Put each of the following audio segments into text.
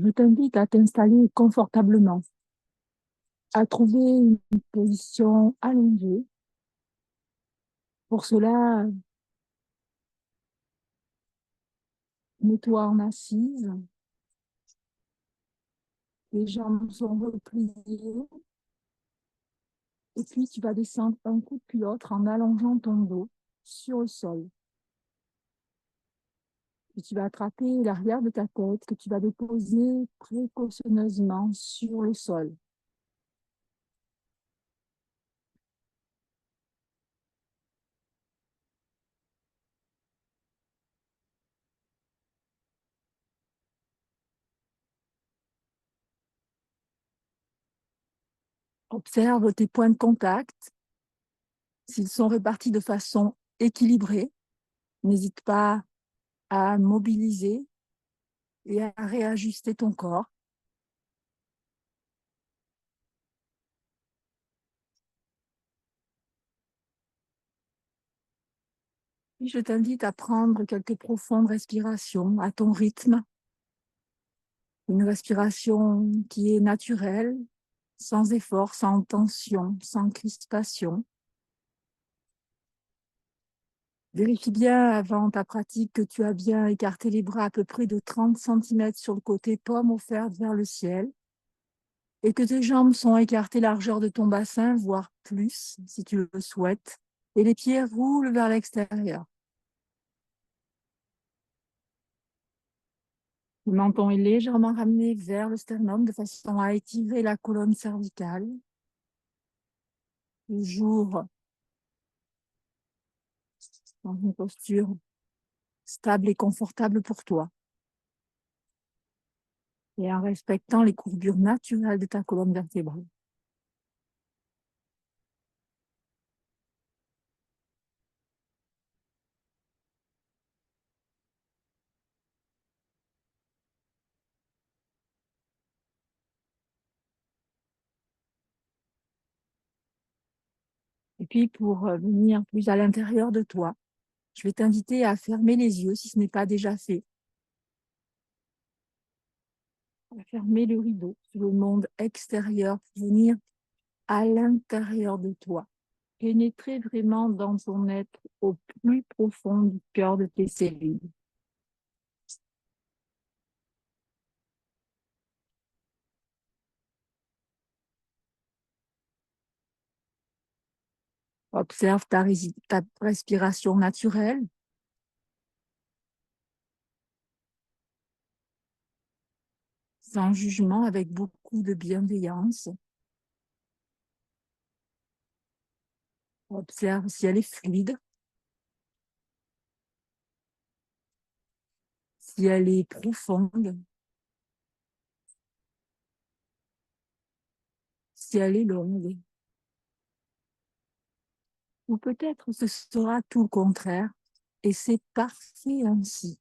Je t'invite à t'installer confortablement, à trouver une position allongée. Pour cela, mets-toi en assise, les jambes sont repliées, et puis tu vas descendre un coup puis l'autre en allongeant ton dos sur le sol. Et tu vas attraper l'arrière de ta tête que tu vas déposer précautionneusement sur le sol. Observe tes points de contact. S'ils sont répartis de façon équilibrée, n'hésite pas à mobiliser et à réajuster ton corps. Puis je t'invite à prendre quelques profondes respirations à ton rythme. Une respiration qui est naturelle, sans effort, sans tension, sans crispation. Vérifie bien avant ta pratique que tu as bien écarté les bras à peu près de 30 cm sur le côté, paume offerte vers le ciel, et que tes jambes sont écartées largeur de ton bassin, voire plus si tu le souhaites, et les pieds roulent vers l'extérieur. Le menton est légèrement ramené vers le sternum de façon à étirer la colonne cervicale. Toujours dans une posture stable et confortable pour toi. Et en respectant les courbures naturelles de ta colonne vertébrale. Et puis, pour venir plus à l'intérieur de toi, je vais t'inviter à fermer les yeux si ce n'est pas déjà fait. À fermer le rideau sur le monde extérieur pour venir à l'intérieur de toi. Pénétrer vraiment dans ton être au plus profond du cœur de tes cellules. Observe ta respiration naturelle. Sans jugement, avec beaucoup de bienveillance. Observe si elle est fluide, si elle est profonde, si elle est longue. Ou peut-être ce sera tout le contraire, et c'est parfait ainsi.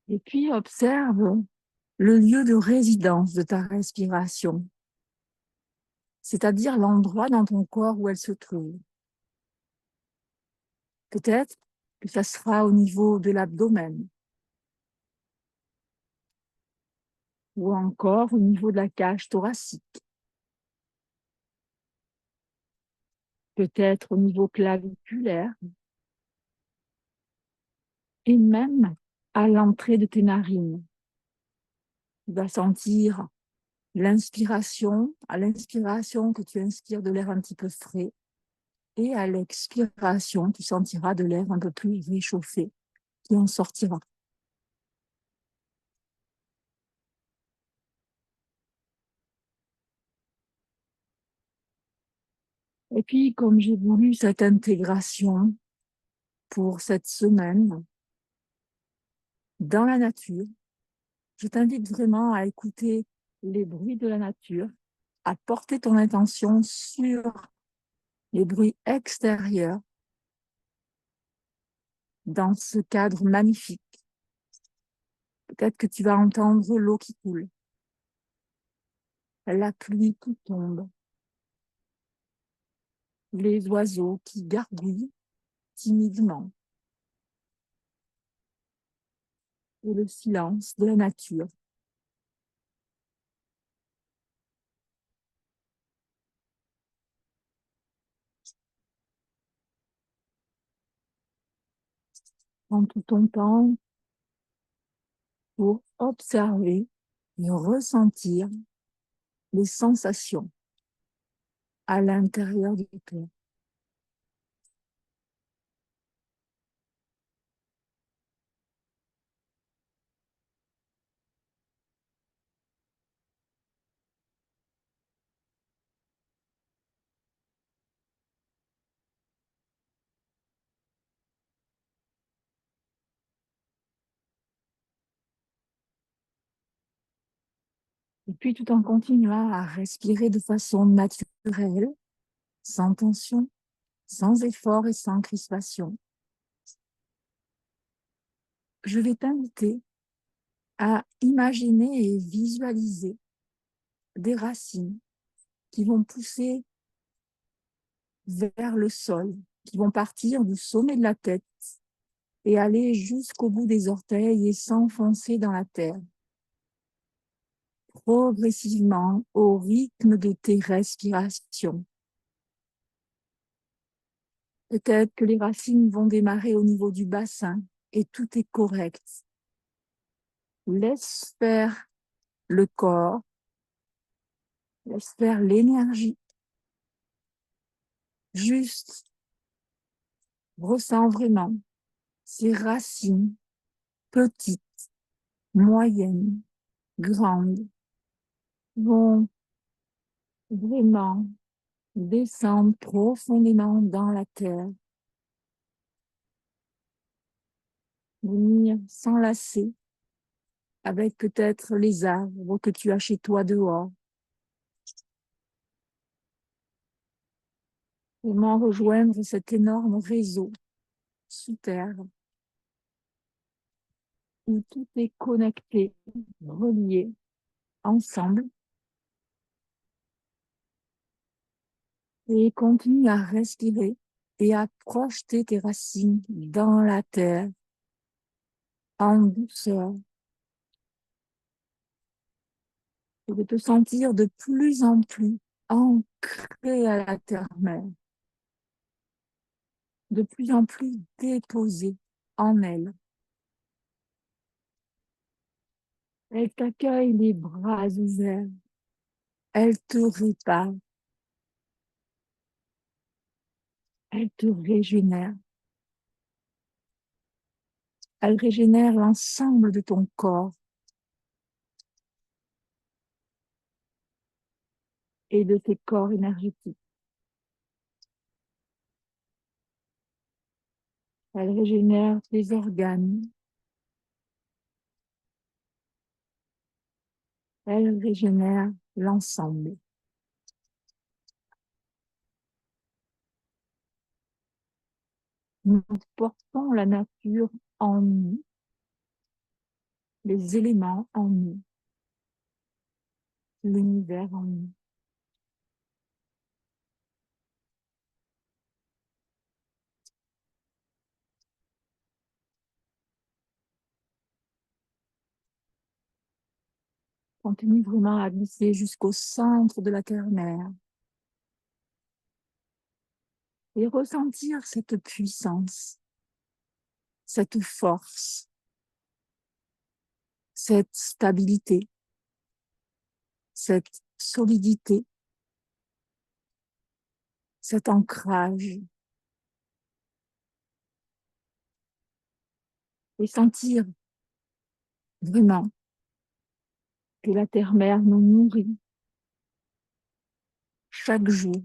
Et puis observe le lieu de résidence de ta respiration, c'est-à-dire l'endroit dans ton corps où elle se trouve. Peut-être que ça sera au niveau de l'abdomen, ou encore au niveau de la cage thoracique, peut-être au niveau claviculaire, et même à l'entrée de tes narines. Tu vas sentir l'inspiration, à l'inspiration que tu inspires de l'air un petit peu frais, et à l'expiration, tu sentiras de l'air un peu plus réchauffé qui en sortira. Et puis, comme j'ai voulu cette intégration pour cette semaine dans la nature, je t'invite vraiment à écouter les bruits de la nature, à porter ton intention sur les bruits extérieurs dans ce cadre magnifique. Peut-être que tu vas entendre l'eau qui coule, la pluie qui tombe, les oiseaux qui gargouillent timidement et le silence de la nature. Prends tout ton temps pour observer et ressentir les sensations à l'intérieur de toi. Et puis, tout en continuant à respirer de façon naturelle, sans tension, sans effort et sans crispation, je vais t'inviter à imaginer et visualiser des racines qui vont pousser vers le sol, qui vont partir du sommet de la tête et aller jusqu'au bout des orteils et s'enfoncer dans la terre, progressivement au rythme de tes respirations. Peut-être que les racines vont démarrer au niveau du bassin et tout est correct. Laisse faire le corps, laisse faire l'énergie. Juste ressens vraiment ces racines petites, moyennes, grandes, vont vraiment descendre profondément dans la terre, venir s'enlacer avec peut-être les arbres que tu as chez toi dehors, vraiment rejoindre cet énorme réseau sous terre où tout est connecté, relié, ensemble, et continue à respirer et à projeter tes racines dans la terre en douceur et de te sentir de plus en plus ancré à la terre-mère, de plus en plus déposé en elle. Elle t'accueille les bras ouverts, elle te répare, elle te régénère. Elle régénère l'ensemble de ton corps et de tes corps énergétiques. Elle régénère tes organes. Elle régénère l'ensemble. Nous portons la nature en nous, les éléments en nous, l'univers en nous. Continue vraiment à glisser jusqu'au centre de la terre-mère et ressentir cette puissance, cette force, cette stabilité, cette solidité, cet ancrage, et sentir vraiment que la terre-mère nous nourrit chaque jour,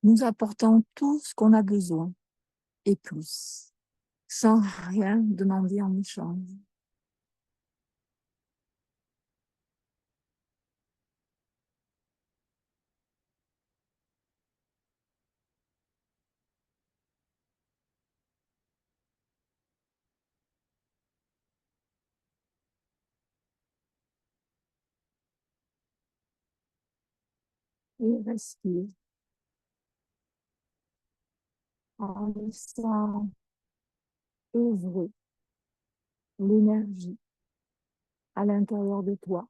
nous apportant tout ce qu'on a besoin et plus, sans rien demander en échange. Et respire. en laissant œuvrer l'énergie à l'intérieur de toi.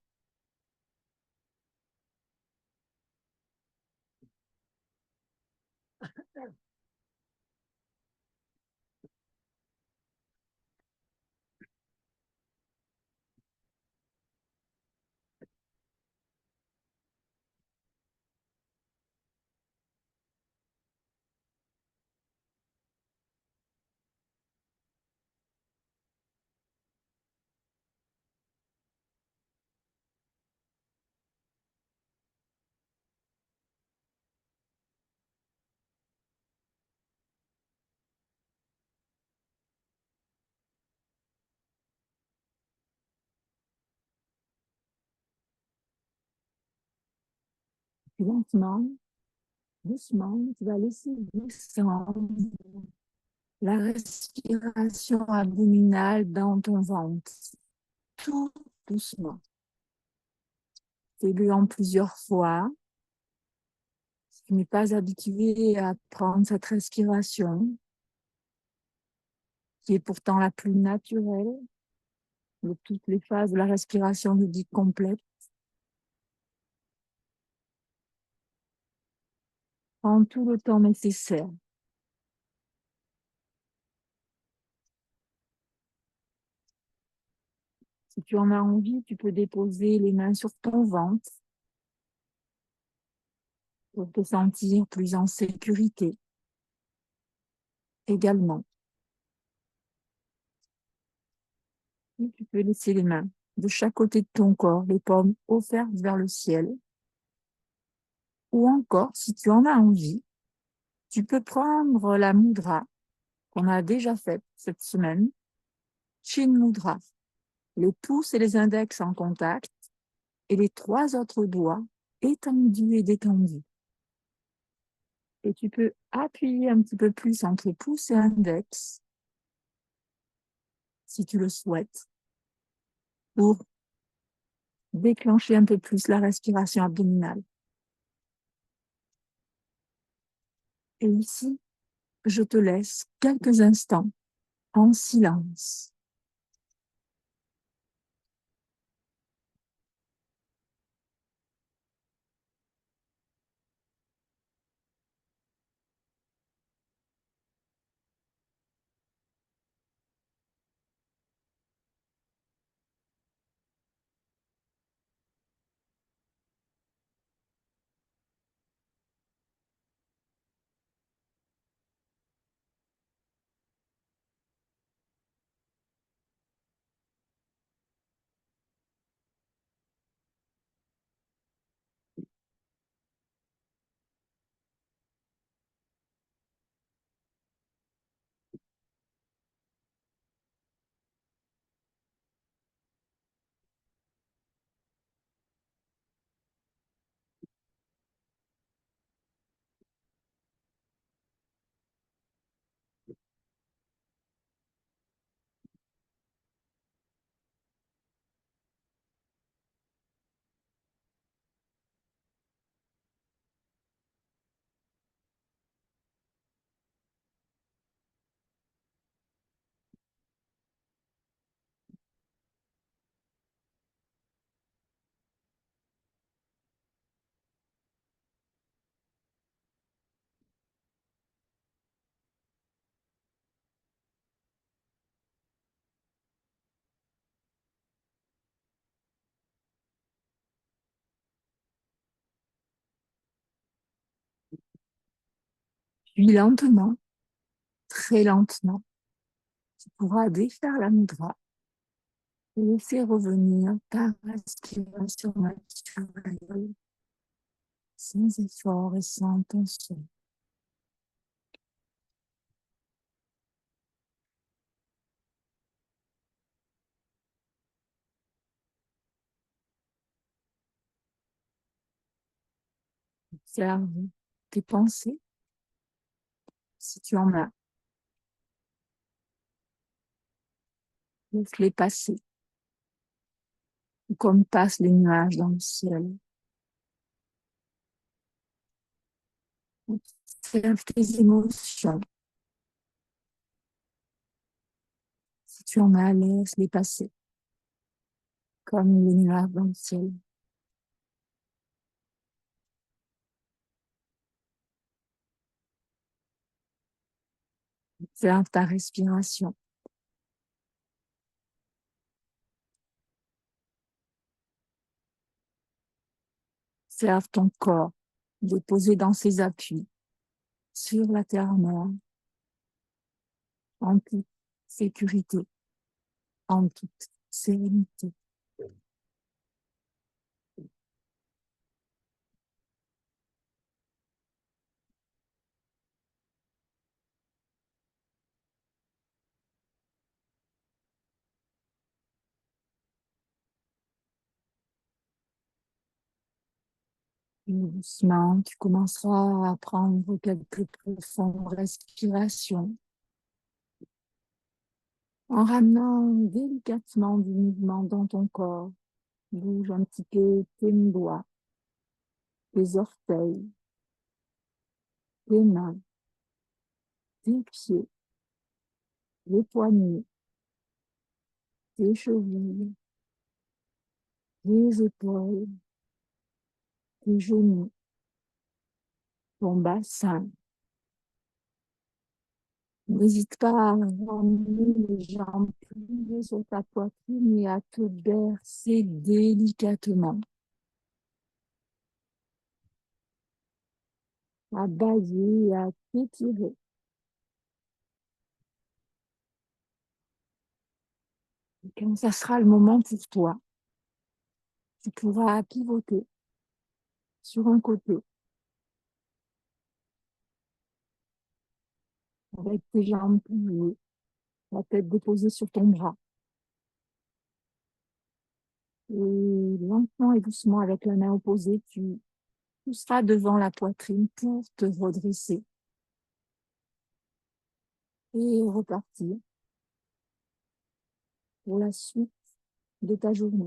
Puis lentement, doucement, tu vas laisser descendre la respiration abdominale dans ton ventre, tout doucement. Fais-le en plusieurs fois. Si tu n'es pas habitué à prendre cette respiration, qui est pourtant la plus naturelle de toutes les phases de la respiration dite complète, prends tout le temps nécessaire. Si tu en as envie, tu peux déposer les mains sur ton ventre pour te sentir plus en sécurité également. Et tu peux laisser les mains de chaque côté de ton corps, les paumes offertes vers le ciel. Ou encore, si tu en as envie, tu peux prendre la mudra qu'on a déjà faite cette semaine, Chin Mudra, les pouces et les index en contact et les 3 autres doigts étendus et détendus. Et tu peux appuyer un petit peu plus entre pouce et index, si tu le souhaites, pour déclencher un peu plus la respiration abdominale. Et ici, je te laisse quelques instants en silence. Puis lentement, très lentement, tu pourras défaire la mudra et laisser revenir ta respiration naturelle, sans effort et sans tension. Observe tes pensées, si tu en as. Laisse-les passer, comme passent les nuages dans le ciel. Observe tes émotions, Tu en as, laisse-les passer, comme les nuages dans le ciel. Observe ta respiration. Observe ton corps déposé dans ses appuis sur la terre-mère, en toute sécurité, en toute sérénité. Et doucement, tu commenceras à prendre quelques profondes respirations en ramenant délicatement du mouvement dans ton corps. Bouge un petit peu tes doigts, tes orteils, tes mains, tes pieds, les poignets, tes chevilles, tes épaules, tes genoux, ton bassin. N'hésite pas à ramener les jambes pliées sur ta poitrine et à te bercer délicatement, à bailler et à t'étirer. Et quand ça sera le moment pour toi, tu pourras pivoter sur un côté avec tes jambes pliées, la tête déposée sur ton bras. Et lentement et doucement, avec la main opposée, tu pousseras devant la poitrine pour te redresser et repartir pour la suite de ta journée.